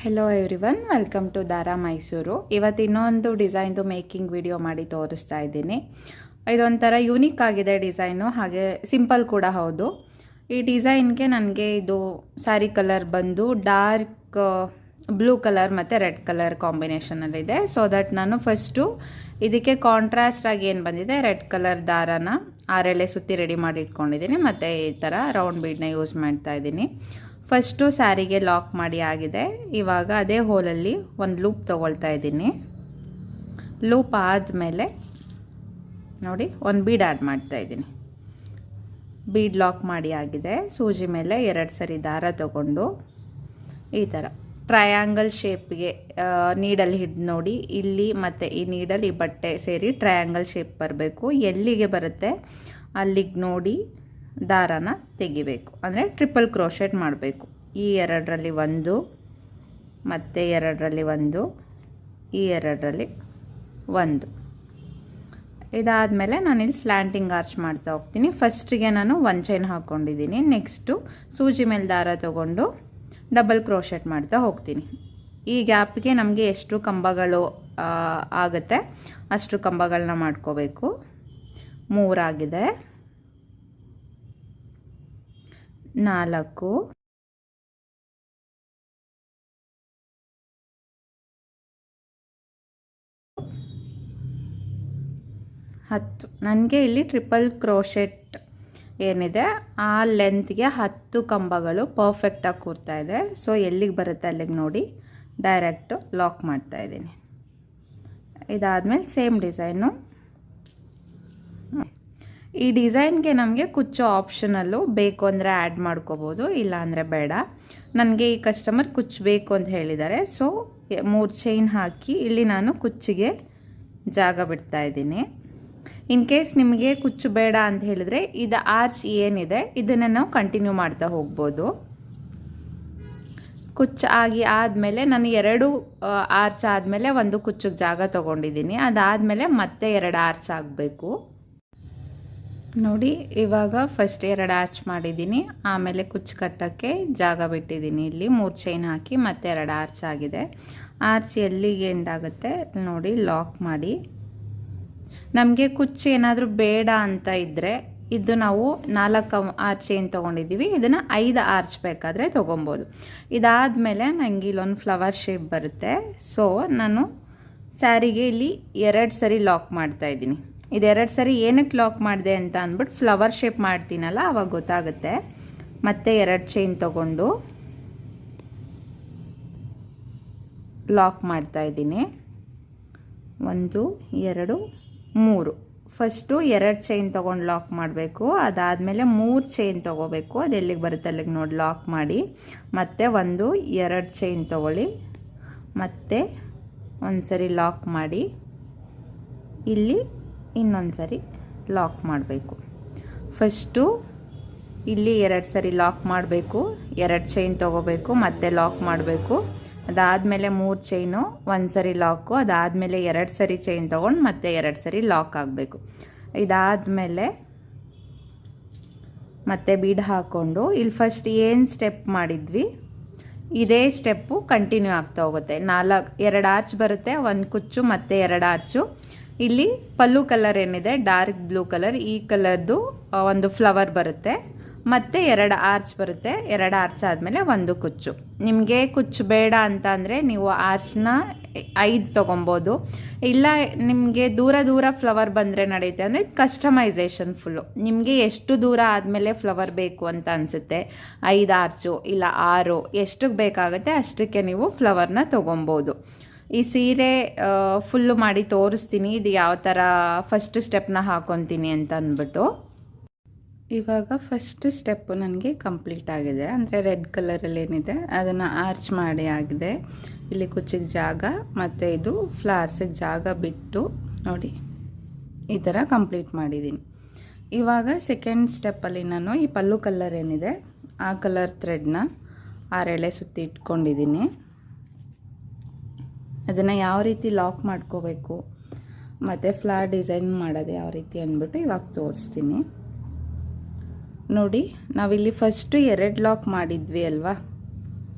Hello everyone, welcome to ದಾರಾ ಮೈಸೂರು. ಇವತ್ತು ಇನ್ನೊಂದು ಡಿಸೈನ್ದು ಮೇಕಿಂಗ್ ವಿಡಿಯೋ ಮಾಡಿ ತೋರಿಸ್ತಾ ಇದ್ದೀನಿ. ಇದೊಂಥರ ಯೂನಿಕ್ ಆಗಿದೆ ಡಿಸೈನು, ಹಾಗೆ ಸಿಂಪಲ್ ಕೂಡ ಹೌದು. ಈ ಡಿಸೈನ್ಗೆ ನನಗೆ ಇದು ಸ್ಯಾರಿ ಕಲರ್ ಬಂದು ಡಾರ್ಕ್ ಬ್ಲೂ ಕಲರ್ ಮತ್ತು ರೆಡ್ ಕಲರ್ ಕಾಂಬಿನೇಷನಲ್ಲಿದೆ. ಸೊ ದಟ್ ನಾನು ಫಸ್ಟು ಇದಕ್ಕೆ ಕಾಂಟ್ರಾಸ್ಟ್ ಆಗಿ ಏನು ಬಂದಿದೆ ರೆಡ್ ಕಲರ್ ದಾರಾನ 6 ಎಳೆ ಸುತ್ತಿ ರೆಡಿ ಮಾಡಿ ಇಟ್ಕೊಂಡಿದ್ದೀನಿ. ಮತ್ತು ಈ ಥರ ರೌಂಡ್ ಬೀಡನ್ನ ಯೂಸ್ ಮಾಡ್ತಾ ಇದ್ದೀನಿ. ಫಸ್ಟು ಸ್ಯಾರಿಗೆ ಲಾಕ್ ಮಾಡಿ ಆಗಿದೆ. ಇವಾಗ ಅದೇ ಹೋಲಲ್ಲಿ ಒಂದು ಲೂಪ್ ತೊಗೊಳ್ತಾ ಇದ್ದೀನಿ. ಲೂಪ್ ಆದಮೇಲೆ ನೋಡಿ ಒಂದು ಬೀಡ್ ಆ್ಯಡ್ ಮಾಡ್ತಾ ಇದ್ದೀನಿ. ಬೀಡ್ ಲಾಕ್ ಮಾಡಿ ಆಗಿದೆ. ಸೂಜಿ ಮೇಲೆ 2 ಸರಿ ದಾರ ತಗೊಂಡು ಈ ಥರ ಟ್ರಯಾಂಗಲ್ ಶೇಪ್ಗೆ ನೀಡಲ್ ಹಿಡಿದು ನೋಡಿ, ಇಲ್ಲಿ ಮತ್ತು ಈ ನೀಡಲ್ ಈ ಬಟ್ಟೆ ಸೇರಿ ಟ್ರಯಾಂಗಲ್ ಶೇಪ್ ಬರಬೇಕು. ಎಲ್ಲಿಗೆ ಬರುತ್ತೆ ಅಲ್ಲಿಗೆ ನೋಡಿ ದಾರಾನ ತೆಗಿಬೇಕು, ಅಂದರೆ ಟ್ರಿಪಲ್ ಕ್ರೋಶೆಟ್ ಮಾಡಬೇಕು. ಈ 2ರಲ್ಲಿ 1 ಮತ್ತು 2ರಲ್ಲಿ 1, ಈ 2ರಲ್ಲಿ 1. ಇದಾದಮೇಲೆ ನಾನಿಲ್ಲಿ ಸ್ಲ್ಯಾಂಟಿಂಗ್ ಆರ್ಚ್ ಮಾಡ್ತಾ ಹೋಗ್ತೀನಿ. ಫಸ್ಟಿಗೆ ನಾನು 1 ಚೈನ್ ಹಾಕ್ಕೊಂಡಿದ್ದೀನಿ. ನೆಕ್ಸ್ಟು ಸೂಜಿ ಮೇಲೆ ದಾರ ತೊಗೊಂಡು ಡಬಲ್ ಕ್ರೋಶೆಟ್ ಮಾಡ್ತಾ ಹೋಗ್ತೀನಿ. ಈ ಗ್ಯಾಪ್ಗೆ ನಮಗೆ ಎಷ್ಟು ಕಂಬಗಳು ಆಗುತ್ತೆ ಅಷ್ಟು ಕಂಬಗಳನ್ನ ಮಾಡ್ಕೋಬೇಕು. 3 ಆಗಿದೆ, 4, 10. ನನಗೆ ಇಲ್ಲಿ ಟ್ರಿಪಲ್ ಕ್ರೋಶೆಟ್ ಏನಿದೆ ಆ ಲೆಂತ್ಗೆ 10 ಕಂಬಗಳು ಪರ್ಫೆಕ್ಟಾಗಿ ಕೂರ್ತಾ ಇದೆ. ಸೊ ಎಲ್ಲಿಗೆ ಬರುತ್ತೆ ಅಲ್ಲಿಗೆ ನೋಡಿ ಡೈರೆಕ್ಟು ಲಾಕ್ ಮಾಡ್ತಾ ಇದ್ದೀನಿ. ಇದಾದಮೇಲೆ ಸೇಮ್ ಡಿಸೈನು. ಈ ಡಿಸೈನ್ಗೆ ನಮಗೆ ಕುಚ್ಚು ಆಪ್ಷನಲ್ಲು, ಬೇಕು ಅಂದರೆ ಆ್ಯಡ್ ಮಾಡ್ಕೋಬೋದು, ಇಲ್ಲ ಅಂದರೆ ಬೇಡ. ನನಗೆ ಈ ಕಸ್ಟಮರ್ ಕುಚ್ಚು ಬೇಕು ಅಂತ ಹೇಳಿದ್ದಾರೆ. ಸೊ 3 ಚೈನ್ ಹಾಕಿ ಇಲ್ಲಿ ನಾನು ಕುಚ್ಚಿಗೆ ಜಾಗ ಬಿಡ್ತಾ ಇದ್ದೀನಿ. ಇನ್ ಕೇಸ್ ನಿಮಗೆ ಕುಚ್ಚು ಬೇಡ ಅಂತ ಹೇಳಿದರೆ ಇದು ಆರ್ಚ್ ಏನಿದೆ ಇದನ್ನು ನಾವು ಕಂಟಿನ್ಯೂ ಮಾಡ್ತಾ ಹೋಗ್ಬೋದು. ಕುಚ್ಚು ಆದಮೇಲೆ ನಾನು 2 ಆರ್ಚ್ ಆದಮೇಲೆ 1 ಕುಚ್ಚಿಗೆ ಜಾಗ ತೊಗೊಂಡಿದ್ದೀನಿ. ಅದಾದಮೇಲೆ ಮತ್ತೆ 2 ಆರ್ಚ್ ಆಗಬೇಕು. ನೋಡಿ ಇವಾಗ ಫಸ್ಟ್ 2 ಆರ್ಚ್ ಮಾಡಿದ್ದೀನಿ, ಆಮೇಲೆ ಕುಚ್ಚು ಕಟ್ಟೋಕ್ಕೆ ಜಾಗ ಬಿಟ್ಟಿದ್ದೀನಿ. ಇಲ್ಲಿ 3 ಚೈನ್ ಹಾಕಿ ಮತ್ತೆ 2 ಆರ್ಚ್ ಆಗಿದೆ. ಆರ್ಚ್ ಎಲ್ಲಿಗೆ ಎಂಡ್ ಆಗುತ್ತೆ ನೋಡಿ ಲಾಕ್ ಮಾಡಿ. ನಮಗೆ ಕುಚ್ಚು ಏನಾದರೂ ಬೇಡ ಅಂತ ಇದ್ದರೆ ಇದು ನಾವು 4 ಆರ್ಚ್ ಏನು ತೊಗೊಂಡಿದ್ದೀವಿ ಇದನ್ನು 5 ಆರ್ಚ್ ಬೇಕಾದರೆ ತೊಗೊಬೋದು. ಇದಾದಮೇಲೆ ನನಗೆ ಇಲ್ಲೊಂದು ಫ್ಲವರ್ ಶೇಪ್ ಬರುತ್ತೆ. ಸೊ ನಾನು ಸ್ಯಾರಿಗೆ ಇಲ್ಲಿ 2 ಸರಿ ಲಾಕ್ ಮಾಡ್ತಾಯಿದ್ದೀನಿ. ಇದು 2 ಸರಿ ಏನಕ್ಕೆ ಲಾಕ್ ಮಾಡಿದೆ ಅಂತ ಅಂದ್ಬಿಟ್ಟು ಫ್ಲವರ್ ಶೇಪ್ ಮಾಡ್ತೀನಲ್ಲ ಆವಾಗ ಗೊತ್ತಾಗುತ್ತೆ. ಮತ್ತೆ 2 ಚೈನ್ ತೊಗೊಂಡು ಲಾಕ್ ಮಾಡ್ತಾಯಿದ್ದೀನಿ. 1, 2, 3. ಫಸ್ಟು 2 ಚೈನ್ ತೊಗೊಂಡು ಲಾಕ್ ಮಾಡಬೇಕು. ಅದಾದಮೇಲೆ 3 ಚೈನ್ ತೊಗೋಬೇಕು. ಅದು ಎಲ್ಲಿಗೆ ಬರುತ್ತೆ ಅಲ್ಲಿಗೆ ನೋಡಿ ಲಾಕ್ ಮಾಡಿ. ಮತ್ತೆ 1, 2 ಚೈನ್ ತೊಗೊಳ್ಳಿ, ಮತ್ತೆ 1 ಸರಿ ಲಾಕ್ ಮಾಡಿ, ಇಲ್ಲಿ ಇನ್ನೊಂದು ಸರಿ ಲಾಕ್ ಮಾಡಬೇಕು. ಫಸ್ಟು ಇಲ್ಲಿ 2 ಸರಿ ಲಾಕ್ ಮಾಡಬೇಕು, 2 ಚೈನ್ ತೊಗೋಬೇಕು, ಮತ್ತೆ ಲಾಕ್ ಮಾಡಬೇಕು. ಅದಾದಮೇಲೆ 3 ಚೈನು, 1 ಸರಿ ಲಾಕು, ಅದಾದಮೇಲೆ 2 ಸರಿ ಚೈನ್ ತೊಗೊಂಡು ಮತ್ತೆ 2 ಸರಿ ಲಾಕ್ ಆಗಬೇಕು. ಇದಾದಮೇಲೆ ಮತ್ತೆ ಬೀಡ್ ಹಾಕ್ಕೊಂಡು ಇಲ್ಲಿ ಫಸ್ಟ್ ಏನು ಸ್ಟೆಪ್ ಮಾಡಿದ್ವಿ ಇದೇ ಸ್ಟೆಪ್ಪು ಕಂಟಿನ್ಯೂ ಆಗ್ತಾ ಹೋಗುತ್ತೆ. 2 ಆರ್ಚ್ ಬರುತ್ತೆ, 1 ಕುಚ್ಚು ಮತ್ತೆ 2 ಆರ್ಚು. ಇಲ್ಲಿ ಪಲ್ಲು ಕಲರ್ ಏನಿದೆ ಡಾರ್ಕ್ ಬ್ಲೂ ಕಲರ್, ಈ ಕಲರ್ದು ಒಂದು ಫ್ಲವರ್ ಬರುತ್ತೆ, ಮತ್ತು 2 ಆರ್ಚ್ ಬರುತ್ತೆ. 2 ಆರ್ಚ್ ಆದಮೇಲೆ 1 ಕುಚ್ಚು. ನಿಮಗೆ ಕುಚ್ಚು ಬೇಡ ಅಂತ ಅಂದರೆ ನೀವು ಆರ್ಚ್ನ 5 ತೊಗೊಬೋದು, ಇಲ್ಲ ನಿಮಗೆ ದೂರ ಫ್ಲವರ್ ಬಂದರೆ ನಡೆಯುತ್ತೆ. ಅಂದರೆ ಕಸ್ಟಮೈಸೇಷನ್ ಫುಲ್ಲು ನಿಮಗೆ ಎಷ್ಟು ದೂರ ಆದಮೇಲೆ ಫ್ಲವರ್ ಬೇಕು ಅಂತ ಅನಿಸುತ್ತೆ, 5 ಆರ್ಚು ಇಲ್ಲ 6 ಎಷ್ಟಕ್ಕೆ ಬೇಕಾಗುತ್ತೆ ಅಷ್ಟಕ್ಕೆ ನೀವು ಫ್ಲವರ್ನ ತೊಗೊಬೋದು. ಈ ಸೀರೆ ಫುಲ್ಲು ಮಾಡಿ ತೋರಿಸ್ತೀನಿ ಇದು ಯಾವ ಥರ ಫಸ್ಟ್ ಸ್ಟೆಪ್ನ ಹಾಕೊತೀನಿ ಅಂತ ಅಂದ್ಬಿಟ್ಟು. ಇವಾಗ ಫಸ್ಟ್ ಸ್ಟೆಪ್ಪು ನನಗೆ ಕಂಪ್ಲೀಟ್ ಆಗಿದೆ. ಅಂದರೆ ರೆಡ್ ಕಲರಲ್ಲಿ ಏನಿದೆ ಅದನ್ನು ಆರ್ಚ್ ಮಾಡಿ ಆಗಿದೆ. ಇಲ್ಲಿ ಕುಚ್ಚಿಗೆ ಜಾಗ ಮತ್ತು ಇದು ಫ್ಲವರ್ಸಿಗೆ ಜಾಗ ಬಿಟ್ಟು ನೋಡಿ ಈ ಥರ ಕಂಪ್ಲೀಟ್ ಮಾಡಿದ್ದೀನಿ. ಇವಾಗ ಸೆಕೆಂಡ್ ಸ್ಟೆಪ್ಪಲ್ಲಿ ನಾನು ಈ ಪಲ್ಲು ಕಲರ್ ಏನಿದೆ ಆ ಕಲರ್ ಥ್ರೆಡ್ನ 6 ಎಳೆ ಸುತ್ತಿ ಇಟ್ಕೊಂಡಿದ್ದೀನಿ. ಅದನ್ನು ಯಾವ ರೀತಿ ಲಾಕ್ ಮಾಡ್ಕೋಬೇಕು ಮತ್ತು ಫ್ಲವರ್ ಡಿಸೈನ್ ಮಾಡೋದು ಯಾವ ರೀತಿ ಅಂದ್ಬಿಟ್ಟು ಇವಾಗ ತೋರಿಸ್ತೀನಿ. ನೋಡಿ ನಾವಿಲ್ಲಿ ಫಸ್ಟು 2 ಲಾಕ್ ಮಾಡಿದ್ವಿ ಅಲ್ವಾ,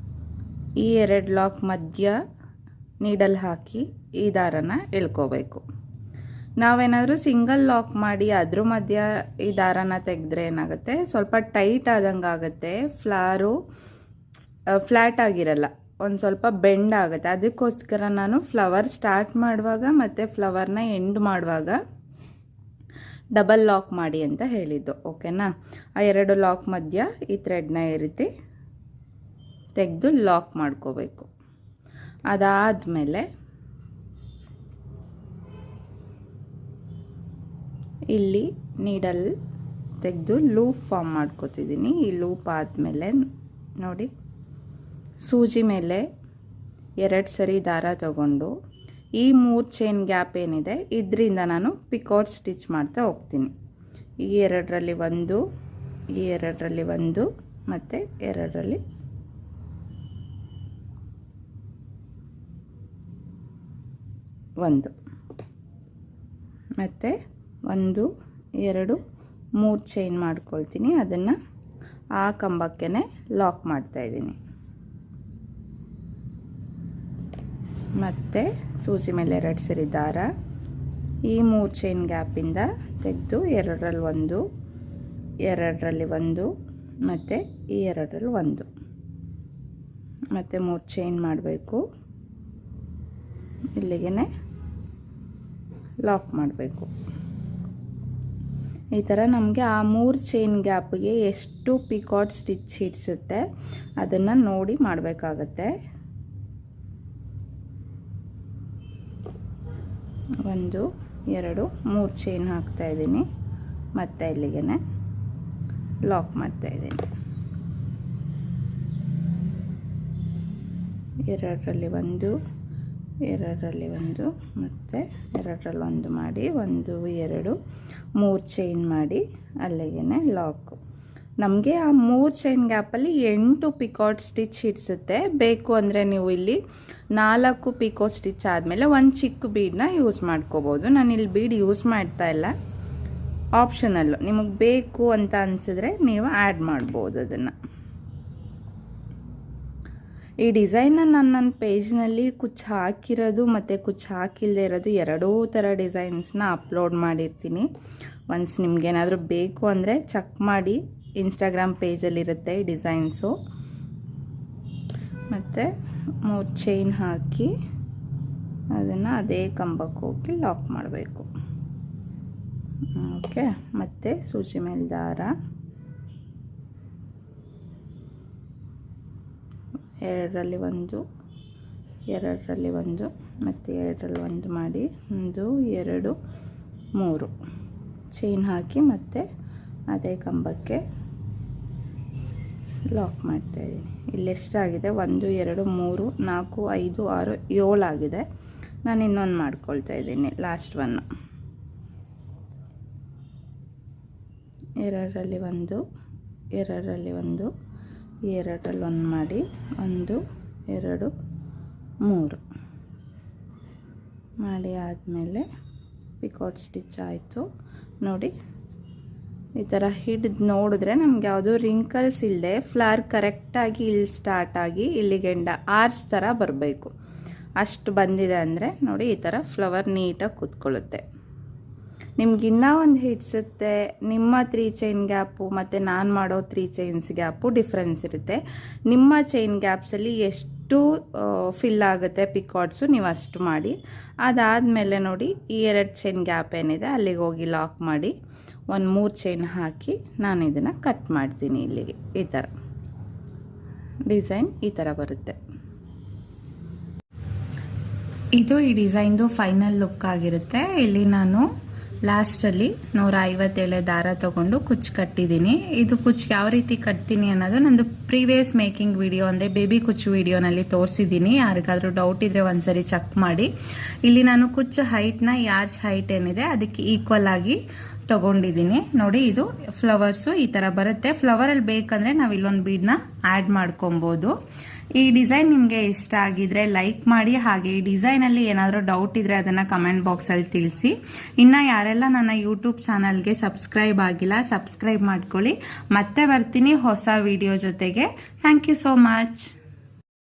ಈ 2 ಲಾಕ್ ಮಧ್ಯ ನೀಡಲ್ ಹಾಕಿ ಈ ದಾರನ ಎಳ್ಕೋಬೇಕು. ನಾವೇನಾದರೂ ಸಿಂಗಲ್ ಲಾಕ್ ಮಾಡಿ ಅದ್ರ ಮಧ್ಯ ಈ ದಾರನ ತೆಗೆದ್ರೆ ಏನಾಗುತ್ತೆ, ಸ್ವಲ್ಪ ಟೈಟ್ ಆದಂಗೆ ಆಗುತ್ತೆ, ಫ್ಲ್ಯಾಟ್ ಆಗಿರಲ್ಲ, ಒಂದು ಸ್ವಲ್ಪ ಬೆಂಡ್ ಆಗುತ್ತೆ. ಅದಕ್ಕೋಸ್ಕರ ನಾನು ಫ್ಲವರ್ ಸ್ಟಾರ್ಟ್ ಮಾಡುವಾಗ ಮತ್ತು ಫ್ಲವರ್ನ ಎಂಡ್ ಮಾಡುವಾಗ ಡಬಲ್ ಲಾಕ್ ಮಾಡಿ ಅಂತ ಹೇಳಿದ್ದು. ಓಕೆನಾ? ಆ 2 ಲಾಕ್ ಮಧ್ಯ ಈ ಥ್ರೆಡ್ನ ಈ ರೀತಿ ತೆಗೆದು ಲಾಕ್ ಮಾಡ್ಕೋಬೇಕು. ಅದಾದಮೇಲೆ ಇಲ್ಲಿ ನೀಡಲ್ ತೆಗೆದು ಲೂಪ್ ಫಾರ್ಮ್ ಮಾಡ್ಕೋತಿದ್ದೀನಿ. ಈ ಲೂಪ್ ಆದಮೇಲೆ ನೋಡಿ, ಸೂಜಿ ಮೇಲೆ 2 ಸರಿ ದಾರ ತಗೊಂಡು ಈ 3 ಚೈನ್ ಗ್ಯಾಪ್ ಏನಿದೆ ಇದರಿಂದ ನಾನು ಪಿಕಾಟ್ ಸ್ಟಿಚ್ ಮಾಡ್ತಾ ಹೋಗ್ತೀನಿ. ಈ 2ರಲ್ಲಿ 1, ಈ 2ರಲ್ಲಿ 1 ಮತ್ತು 2ರಲ್ಲಿ 1 ಮತ್ತು 1, 2, 3 ಚೈನ್ ಮಾಡ್ಕೊಳ್ತೀನಿ. ಅದನ್ನು ಆ ಕಂಬಕ್ಕೆ ಲಾಕ್ ಮಾಡ್ತಾಯಿದ್ದೀನಿ. ಮತ್ತು ಸೂಜಿ ಮೇಲೆ 2 ಸರಿ ದಾರ ಈ 3 ಚೈನ್ ಗ್ಯಾಪಿಂದ ತೆಗೆದು 2ರಲ್ಲಿ 1, 2ರಲ್ಲಿ 1 ಮತ್ತು ಈ 2ರಲ್ಲಿ 1 ಮತ್ತು 3 ಚೈನ್ ಮಾಡಬೇಕು. ಇಲ್ಲಿಗೆ ಲಾಕ್ ಮಾಡಬೇಕು. ಈ ಥರ ನಮಗೆ ಆ 3 ಚೈನ್ ಗ್ಯಾಪ್ಗೆ ಎಷ್ಟು ಪಿಕಾಟ್ ಸ್ಟಿಚ್ ಹಿಡಿಸುತ್ತೆ ಅದನ್ನು ನೋಡಿ ಮಾಡಬೇಕಾಗತ್ತೆ. 1, 2, 3 ಚೈನ್ ಹಾಕ್ತಾಯಿದ್ದೀನಿ ಮತ್ತು ಇಲ್ಲಿಗೆ ಲಾಕ್ ಮಾಡ್ತಾಯಿದ್ದೀನಿ. 2ರಲ್ಲಿ 1, 2ರಲ್ಲಿ 1 ಮತ್ತು 2ರಲ್ಲಿ 1 ಮಾಡಿ 1, 2, 3 ಚೈನ್ ಮಾಡಿ ಅಲ್ಲಿಗೆ ಲಾಕು. ನಮಗೆ ಆ 3 ಚೈನ್ ಗ್ಯಾಪಲ್ಲಿ 8 ಪಿಕಾಟ್ ಸ್ಟಿಚ್ ಹಿಡಿಸುತ್ತೆ. ಬೇಕು ಅಂದರೆ ನೀವು ಇಲ್ಲಿ 4 ಪಿಕೋ ಸ್ಟಿಚ್ ಆದಮೇಲೆ ಒಂದು ಚಿಕ್ಕ ಬೀಡನ್ನ ಯೂಸ್ ಮಾಡ್ಕೋಬೋದು. ನಾನು ಇಲ್ಲಿ ಬೀಡ್ ಯೂಸ್ ಮಾಡ್ತಾ ಇಲ್ಲ, ಆಪ್ಷನಲ್ಲು. ನಿಮಗೆ ಬೇಕು ಅಂತ ಅನಿಸಿದ್ರೆ ನೀವು ಆ್ಯಡ್ ಮಾಡ್ಬೋದು ಅದನ್ನು. ಈ ಡಿಸೈನ್ನ ನಾನು ನನ್ನ ಪೇಜ್ನಲ್ಲಿ ಕುಚ್ಚು ಹಾಕಿರೋದು ಮತ್ತು ಕುಚ್ಚು ಹಾಕಿಲ್ಲದೆ ಇರೋದು 2 ಥರ ಡಿಸೈನ್ಸ್ನ ಅಪ್ಲೋಡ್ ಮಾಡಿರ್ತೀನಿ. ಒನ್ಸ್ ನಿಮ್ಗೇನಾದರೂ ಬೇಕು ಅಂದರೆ ಚೆಕ್ ಮಾಡಿ, ಇನ್ಸ್ಟಾಗ್ರಾಮ್ ಪೇಜಲ್ಲಿರುತ್ತೆ ಈ ಡಿಸೈನ್ಸು. ಮತ್ತು 3 ಚೈನ್ ಹಾಕಿ ಅದನ್ನು ಅದೇ ಕಂಬಕ್ಕೆ ಹೋಗಿ ಲಾಕ್ ಮಾಡಬೇಕು. ಓಕೆ. ಮತ್ತು ಸೂಜಿ ಮೇಲೆ ದಾರ 2ರಲ್ಲಿ 1, 2ರಲ್ಲಿ 1 ಮತ್ತು 2ರಲ್ಲಿ 1 ಮಾಡಿ 1, 2, 3 ಚೈನ್ ಹಾಕಿ ಮತ್ತು ಅದೇ ಕಂಬಕ್ಕೆ ಲಾಕ್ ಮಾಡ್ತಾಯಿದ್ದೀನಿ. ಇಲ್ಲೆಷ್ಟಾಗಿದೆ? 1, 2, 3, 4, 5, 6, 7 ಆಗಿದೆ. ನಾನು ಇನ್ನೊಂದು ಮಾಡ್ಕೊಳ್ತಾ ಇದ್ದೀನಿ, ಲಾಸ್ಟ್ 1. 2ರಲ್ಲಿ 1, 2ರಲ್ಲಿ 1, 2ರಲ್ಲಿ 1 ಮಾಡಿ 1, 2, 3 ಮಾಡಿ ಆದಮೇಲೆ ಪಿಕಾಟ್ ಸ್ಟಿಚ್ ಆಯಿತು. ನೋಡಿ, ಈ ಥರ ಹಿಡಿದು ನೋಡಿದ್ರೆ ನಮ್ಗೆ ಯಾವುದೋ ರಿಂಕಲ್ಸ್ ಇಲ್ಲದೆ ಫ್ಲವರ್ ಕರೆಕ್ಟಾಗಿ ಇಲ್ಲಿ ಸ್ಟಾರ್ಟ್ ಆಗಿ ಇಲ್ಲಿಗೆಂಡ ಆರ್ಚ್ ಥರ ಬರಬೇಕು. ಅಷ್ಟು ಬಂದಿದೆ ಅಂದರೆ ನೋಡಿ, ಈ ಥರ ಫ್ಲವರ್ ನೀಟಾಗಿ ಕೂತ್ಕೊಳ್ಳುತ್ತೆ. ನಿಮ್ಗೆ ಇನ್ನೂ ಒಂದು ಹಿಡಿಸುತ್ತೆ. ನಿಮ್ಮ 3 ಚೈನ್ ಗ್ಯಾಪು ಮತ್ತು ನಾನು ಮಾಡೋ 3 ಚೈನ್ಸ್ ಗ್ಯಾಪು ಡಿಫ್ರೆನ್ಸ್ ಇರುತ್ತೆ. ನಿಮ್ಮ ಚೈನ್ ಗ್ಯಾಪ್ಸಲ್ಲಿ ಎಷ್ಟು ಫಿಲ್ ಆಗುತ್ತೆ ಪಿಕಾಟ್ಸು ನೀವು ಅಷ್ಟು ಮಾಡಿ. ಅದಾದಮೇಲೆ ನೋಡಿ, ಈ 2 ಚೈನ್ ಗ್ಯಾಪ್ ಏನಿದೆ ಅಲ್ಲಿಗೆ ಹೋಗಿ ಲಾಕ್ ಮಾಡಿ ಒಂದು 3 ಚೈನ್ ಹಾಕಿ ನಾನು ಇದನ್ನು ಕಟ್ ಮಾಡ್ತೀನಿ. ಇಲ್ಲಿಗೆ ಈ ಥರ ಡಿಸೈನ್ ಈ ಥರ ಬರುತ್ತೆ. ಇದು ಈ ಡಿಸೈನ್ದು ಫೈನಲ್ ಲುಕ್ ಆಗಿರುತ್ತೆ. ಇಲ್ಲಿ ನಾನು ಲಾಸ್ಟಲ್ಲಿ 157 ದಾರ ತಗೊಂಡು ಕುಚ್ಚು ಕಟ್ಟಿದ್ದೀನಿ. ಇದು ಕುಚ್ಚು ಯಾವ ರೀತಿ ಕಟ್ತೀನಿ ಅನ್ನೋದು ನಂದು ಪ್ರೀವಿಯಸ್ ಮೇಕಿಂಗ್ ವಿಡಿಯೋ ಅಂದರೆ ಬೇಬಿ ಕುಚ್ಚು ವಿಡಿಯೋನಲ್ಲಿ ತೋರಿಸಿದ್ದೀನಿ. ಯಾರಿಗಾದರೂ ಡೌಟ್ ಇದ್ದರೆ ಒಂದ್ಸರಿ ಚೆಕ್ ಮಾಡಿ. ಇಲ್ಲಿ ನಾನು ಕುಚ್ಚು ಹೈಟ್ನ ಯಾರ್ಚ್ ಹೈಟ್ ಏನಿದೆ ಅದಕ್ಕೆ ಈಕ್ವಲ್ ಆಗಿ ತಗೊಂಡಿದ್ದೀನಿ. ನೋಡಿ, ಇದು ಫ್ಲವರ್ಸು ಈ ಥರ ಬರುತ್ತೆ. ಫ್ಲವರಲ್ಲಿ ಬೇಕಂದರೆ ನಾವು ಇಲ್ಲೊಂದು ಬೀಡನ್ನ ಆ್ಯಡ್ ಮಾಡ್ಕೊಬೋದು. ಈ ಡಿಸೈನ್ ನಿಮಗೆ ಇಷ್ಟ ಆಗಿದ್ರೆ ಲೈಕ್ ಮಾಡಿ. ಹಾಗೆ ಈ ಡಿಸೈನಲ್ಲಿ ಏನಾದರೂ ಡೌಟ್ ಇದ್ದರೆ ಅದನ್ನು ಕಮೆಂಟ್ ಬಾಕ್ಸಲ್ಲಿ ತಿಳಿಸಿ. ಇನ್ನು ಯಾರೆಲ್ಲ ನನ್ನ ಯೂಟ್ಯೂಬ್ ಚಾನಲ್ಗೆ ಸಬ್ಸ್ಕ್ರೈಬ್ ಆಗಿಲ್ಲ, ಸಬ್ಸ್ಕ್ರೈಬ್ ಮಾಡ್ಕೊಳ್ಳಿ. ಮತ್ತೆ ಬರ್ತೀನಿ ಹೊಸ ವಿಡಿಯೋ ಜೊತೆಗೆ. Thank you so much.